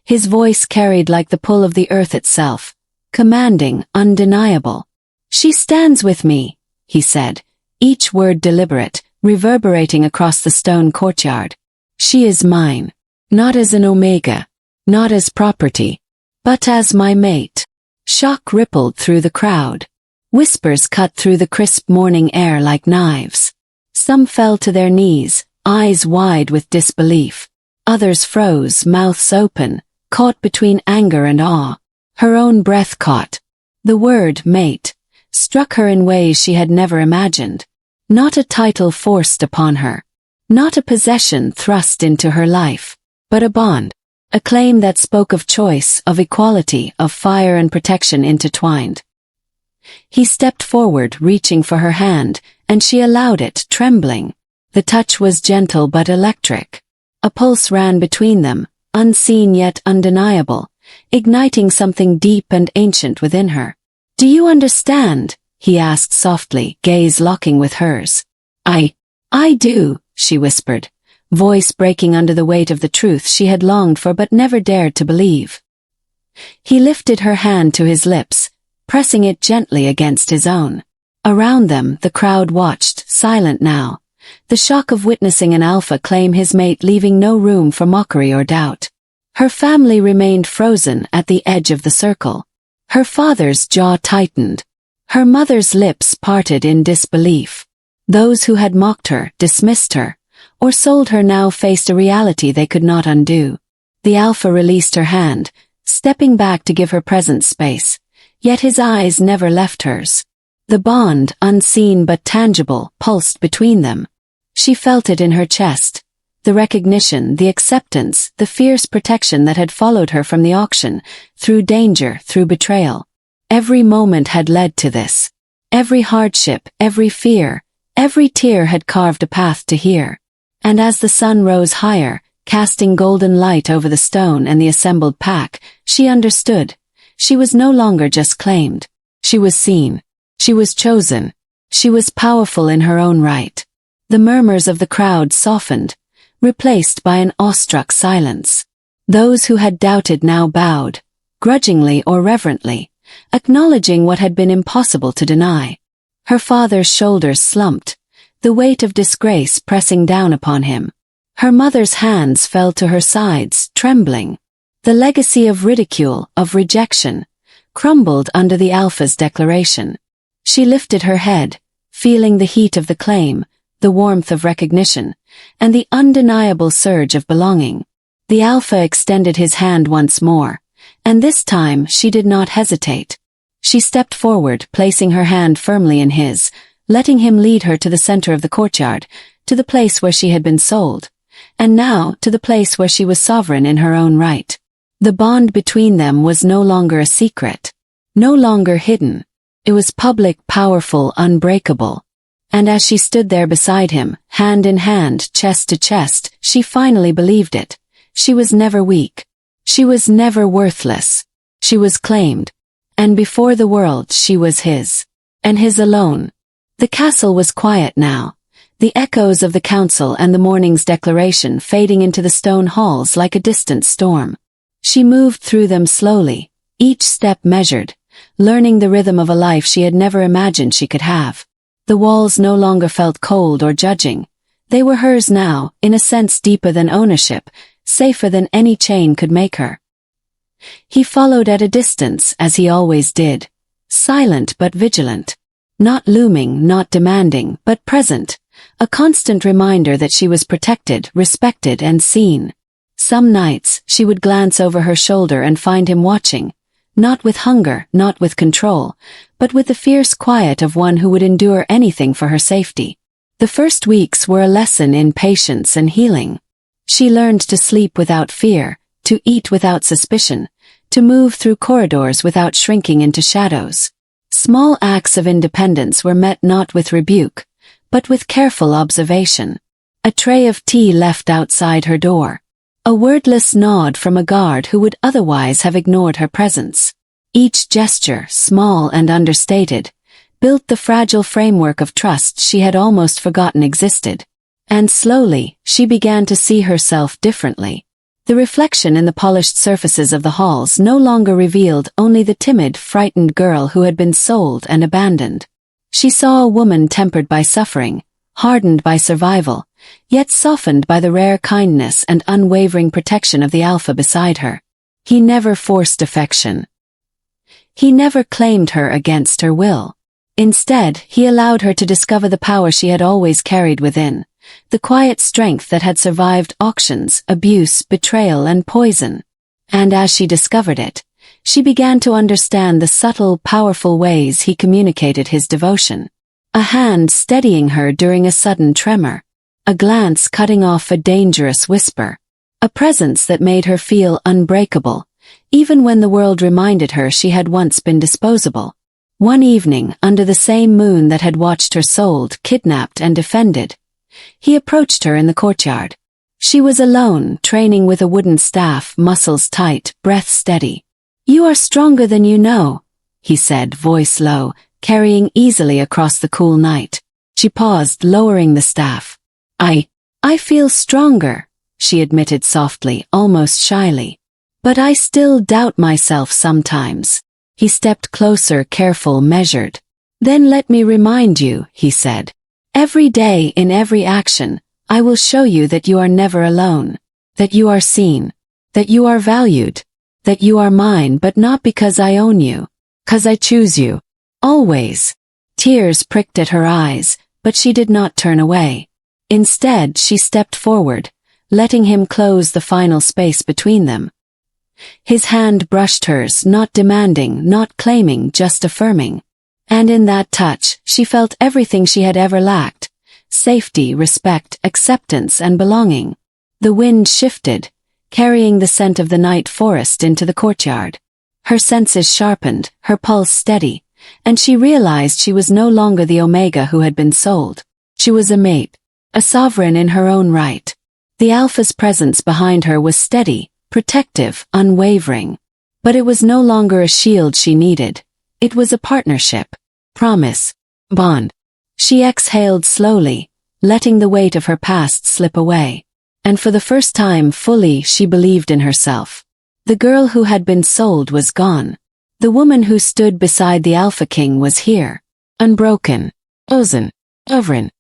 his voice carried like the pull of the earth itself, commanding, undeniable. "She stands with me," he said, each word deliberate, reverberating across the stone courtyard. "She is mine. Not as an Omega, not as property, but as my mate." Shock rippled through the crowd. Whispers cut through the crisp morning air like knives. Some fell to their knees, eyes wide with disbelief. Others froze, mouths open, caught between anger and awe. Her own breath caught. The word mate struck her in ways she had never imagined. Not a title forced upon her. Not a possession thrust into her life, but a bond. A claim that spoke of choice, of equality, of fire and protection intertwined. He stepped forward, reaching for her hand, and she allowed it, trembling. The touch was gentle but electric. A pulse ran between them, unseen yet undeniable, igniting something deep and ancient within her. "Do you understand?" he asked softly, gaze locking with hers. I do," she whispered, voice breaking under the weight of the truth she had longed for but never dared to believe. He lifted her hand to his lips, pressing it gently against his own. Around them, the crowd watched, silent now, the shock of witnessing an alpha claim his mate, leaving no room for mockery or doubt. Her family remained frozen at the edge of the circle. Her father's jaw tightened. Her mother's lips parted in disbelief. Those who had mocked her, dismissed her, or sold her now faced a reality they could not undo. The alpha released her hand, stepping back to give her presence space, yet his eyes never left hers. The bond, unseen but tangible, pulsed between them. She felt it in her chest. The recognition, the acceptance, the fierce protection that had followed her from the auction, through danger, through betrayal. Every moment had led to this. Every hardship, every fear, every tear had carved a path to here. And as the sun rose higher, casting golden light over the stone and the assembled pack, she understood. She was no longer just claimed. She was seen. She was chosen. She was powerful in her own right. The murmurs of the crowd softened, replaced by an awestruck silence. Those who had doubted now bowed, grudgingly or reverently, acknowledging what had been impossible to deny. Her father's shoulders slumped, the weight of disgrace pressing down upon him. Her mother's hands fell to her sides, trembling. The legacy of ridicule, of rejection, crumbled under the alpha's declaration. She lifted her head, feeling the heat of the claim, the warmth of recognition, and the undeniable surge of belonging. The alpha extended his hand once more, and this time she did not hesitate. She stepped forward, placing her hand firmly in his, letting him lead her to the center of the courtyard, to the place where she had been sold, and now to the place where she was sovereign in her own right. The bond between them was no longer a secret, no longer hidden. It was public, powerful, unbreakable. And as she stood there beside him, hand in hand, chest to chest, she finally believed it. She was never weak. She was never worthless. She was claimed. And before the world she was his. And his alone. The castle was quiet now, the echoes of the council and the morning's declaration fading into the stone halls like a distant storm. She moved through them slowly, each step measured, learning the rhythm of a life she had never imagined she could have. The walls no longer felt cold or judging. They were hers now, in a sense deeper than ownership, safer than any chain could make her. He followed at a distance, as he always did, silent but vigilant. Not looming, not demanding, but present, a constant reminder that she was protected, respected, and seen. Some nights, she would glance over her shoulder and find him watching, not with hunger, not with control, but with the fierce quiet of one who would endure anything for her safety. The first weeks were a lesson in patience and healing. She learned to sleep without fear, to eat without suspicion, to move through corridors without shrinking into shadows. Small acts of independence were met not with rebuke, but with careful observation. A tray of tea left outside her door. A wordless nod from a guard who would otherwise have ignored her presence. Each gesture, small and understated, built the fragile framework of trust she had almost forgotten existed. And slowly, she began to see herself differently. The reflection in the polished surfaces of the halls no longer revealed only the timid, frightened girl who had been sold and abandoned. She saw a woman tempered by suffering, hardened by survival, yet softened by the rare kindness and unwavering protection of the alpha beside her. He never forced affection. He never claimed her against her will. Instead, he allowed her to discover the power she had always carried within, the quiet strength that had survived auctions, abuse, betrayal, and poison. And as she discovered it, she began to understand the subtle, powerful ways he communicated his devotion. A hand steadying her during a sudden tremor. A glance cutting off a dangerous whisper. A presence that made her feel unbreakable, even when the world reminded her she had once been disposable. One evening, under the same moon that had watched her sold, kidnapped and defended, he approached her in the courtyard. She was alone, training with a wooden staff, muscles tight, breath steady. "You are stronger than you know," he said, voice low, carrying easily across the cool night. She paused, lowering the staff. I feel stronger," she admitted softly, almost shyly. "But I still doubt myself sometimes." He stepped closer, careful, measured. "Then let me remind you," he said. "Every day, in every action, I will show you that you are never alone. That you are seen. That you are valued. That you are mine, but not because I own you. 'Cause I choose you. Always." Tears pricked at her eyes, but she did not turn away. Instead, she stepped forward, letting him close the final space between them. His hand brushed hers, not demanding, not claiming, just affirming. And in that touch, she felt everything she had ever lacked: safety, respect, acceptance, and belonging. The wind shifted, carrying the scent of the night forest into the courtyard. Her senses sharpened, her pulse steady, and she realized she was no longer the Omega who had been sold. She was a mate, a sovereign in her own right. The Alpha's presence behind her was steady, protective, unwavering. But it was no longer a shield she needed. It was a partnership, promise, bond. She exhaled slowly, letting the weight of her past slip away. And for the first time fully she believed in herself. The girl who had been sold was gone. The woman who stood beside the Alpha King was here. Unbroken. Chosen. Sovereign.